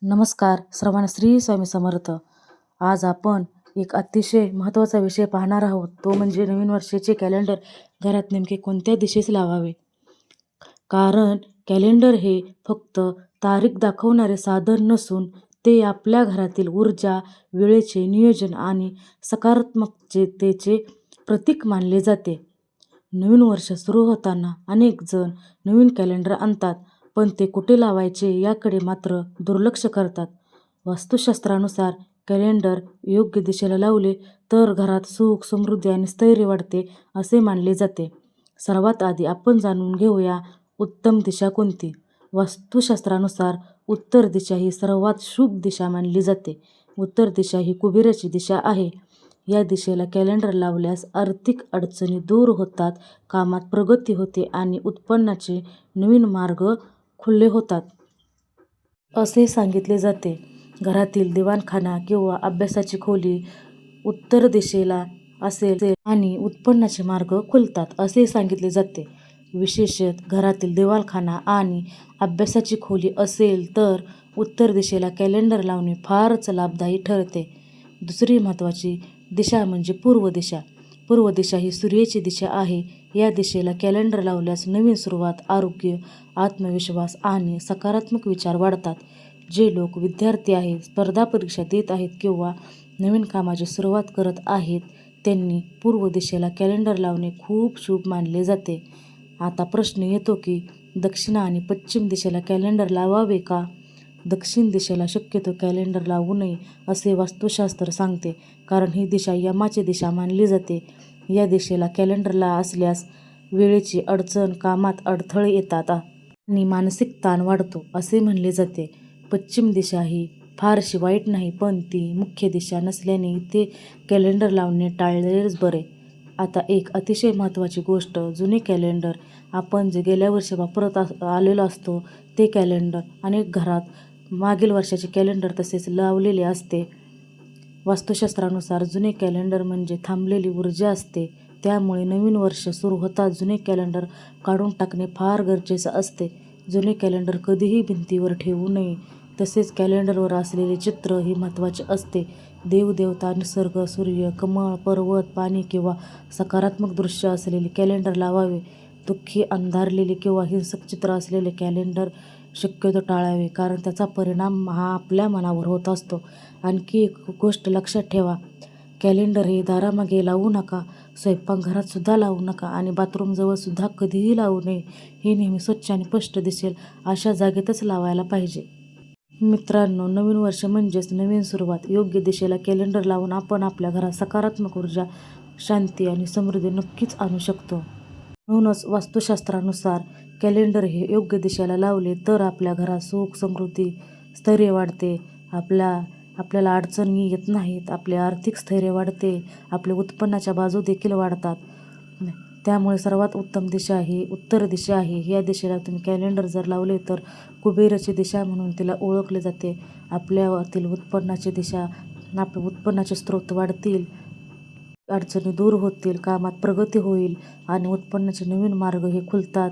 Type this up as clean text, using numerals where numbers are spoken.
नमस्कार सर्वांना, श्री स्वामी समर्थ. आज आपण एक अतिशय महत्त्वाचा विषय पाहणार आहोत. तो म्हणजे नवीन वर्षाचे कॅलेंडर घरात नेमके कोणत्या दिशेस लावावे. कारण कॅलेंडर हे फक्त तारीख दाखवणारे साधन नसून ते आपल्या घरातील ऊर्जा, वेळेचे नियोजन आणि सकारात्मकतेचे प्रतीक मानले जाते. नवीन वर्ष सुरू होताना अनेक जण नवीन कॅलेंडर आणतात, पण ते कुठे लावायचे याकडे मात्र दुर्लक्ष करतात. वास्तुशास्त्रानुसार कॅलेंडर योग्य दिशेला लावले तर घरात सुख, समृद्धी आणि स्थैर्य वाढते असे मानले जाते. सर्वात आधी आपण जाणून घेऊया उत्तम दिशा कोणती. वास्तुशास्त्रानुसार उत्तर दिशा ही सर्वात शुभ दिशा मानली जाते. उत्तर दिशा ही कुबेराची दिशा आहे. या दिशेला कॅलेंडर लावल्यास आर्थिक अडचणी दूर होतात, कामात प्रगती होते आणि उत्पन्नाचे नवीन मार्ग खुले होतात असे सांगितले जाते. घरातील दिवाणखाना किंवा अभ्यासाची खोली उत्तर दिशेला असेल आणि उत्पन्नाचे मार्ग खुलतात असे सांगितले जाते. विशेषतः घरातील दिवाणखाना आणि अभ्यासाची खोली असेल तर उत्तर दिशेला कॅलेंडर लावणे फारच लाभदायी ठरते. दुसरी महत्त्वाची दिशा म्हणजे पूर्व दिशा. पूर्व दिशा ही सूर्याची दिशा आहे. या दिशेला कॅलेंडर लावल्यास नवीन सुरुवात, आरोग्य, आत्मविश्वास आणि सकारात्मक विचार वाढतात. जे लोक विद्यार्थी आहेत, स्पर्धा परीक्षा देत आहेत किंवा नवीन कामाची सुरुवात करत आहेत, त्यांनी पूर्व दिशेला कॅलेंडर लावणे खूप शुभ मानले जाते. आता प्रश्न येतो की दक्षिण आणि पश्चिम दिशेला कॅलेंडर लावावे का? दक्षिण दिशेला शक्यतो कॅलेंडर लावू नये असे वास्तुशास्त्र सांगते, कारण ही दिशा यमाची दिशा मानली जाते. या दिशेला कॅलेंडरला असल्यास वेळेची अडचण, कामात अडथळे येतात आणि मानसिक ताण वाढतो असे म्हणले जाते. पश्चिम दिशा ही फारशी वाईट नाही, पण ती मुख्य दिशा नसल्याने इथे कॅलेंडर लावणे टाळलेच बरे. आता एक अतिशय महत्त्वाची गोष्ट, जुने कॅलेंडर आपण जे गेल्या वर्षी वापरत आलेलो असतो ते कॅलेंडर अनेक घरात मागील वर्षाचे कॅलेंडर तसेच लावलेले असते. वास्तुशास्त्रानुसार जुने कॅलेंडर म्हणजे थांबलेली ऊर्जा असते. त्यामुळे नवीन वर्ष सुरू होताच जुने कॅलेंडर काढून टाकणे फार गरजेचे असते. जुने कॅलेंडर कधीही भिंतीवर ठेवू नये. तसेच कॅलेंडरवर असलेले चित्र ही महत्त्वाचे असते. देवदेवता, निसर्ग, सूर्य, कमळ, पर्वत, पाणी किंवा सकारात्मक दृश्य असलेले कॅलेंडर लावावे. दुःखी, अंधारलेले किंवा हिंसक चित्र असलेले कॅलेंडर शक्यतो टाळावे, कारण त्याचा परिणाम हा आपल्या मनावर होत असतो. आणखी एक गोष्ट लक्षात ठेवा, कॅलेंडर हे दारामागे लावू नका, स्वयंपाकघरात सुद्धा लावू नका आणि बाथरूमजवळ सुद्धा कधीही लावू नये. हे नेहमी स्वच्छ आणि स्पष्ट दिसेल अशा जागेतच लावायला पाहिजे. मित्रांनो, नवीन वर्ष म्हणजेच नवीन सुरुवात. योग्य दिशेला कॅलेंडर लावून आपण आपल्या घरात सकारात्मक ऊर्जा, शांती आणि समृद्धी नक्कीच आणू शकतो. म्हणूनच वास्तुशास्त्रानुसार कॅलेंडर हे योग्य दिशेला लावले तर आपल्या घरात सुख, समृद्धी, स्थैर्य वाढते. आपल्याला अडचणी येत नाहीत. आपले आर्थिक स्थैर्य वाढते. आपले उत्पन्नाच्या बाजू देखील वाढतात. त्यामुळे सर्वात उत्तम दिशा ही उत्तर दिशा आहे. या दिशेला तुम्ही कॅलेंडर जर लावले तर कुबेराची दिशा म्हणून तिला ओळखले जाते. आपल्यातील उत्पन्नाची दिशा, आपले उत्पन्नाचे स्रोत वाढतील, अडचणी दूर होतील, कामात प्रगती होईल आणि उत्पन्नाचे नवीन मार्ग हे खुलतात.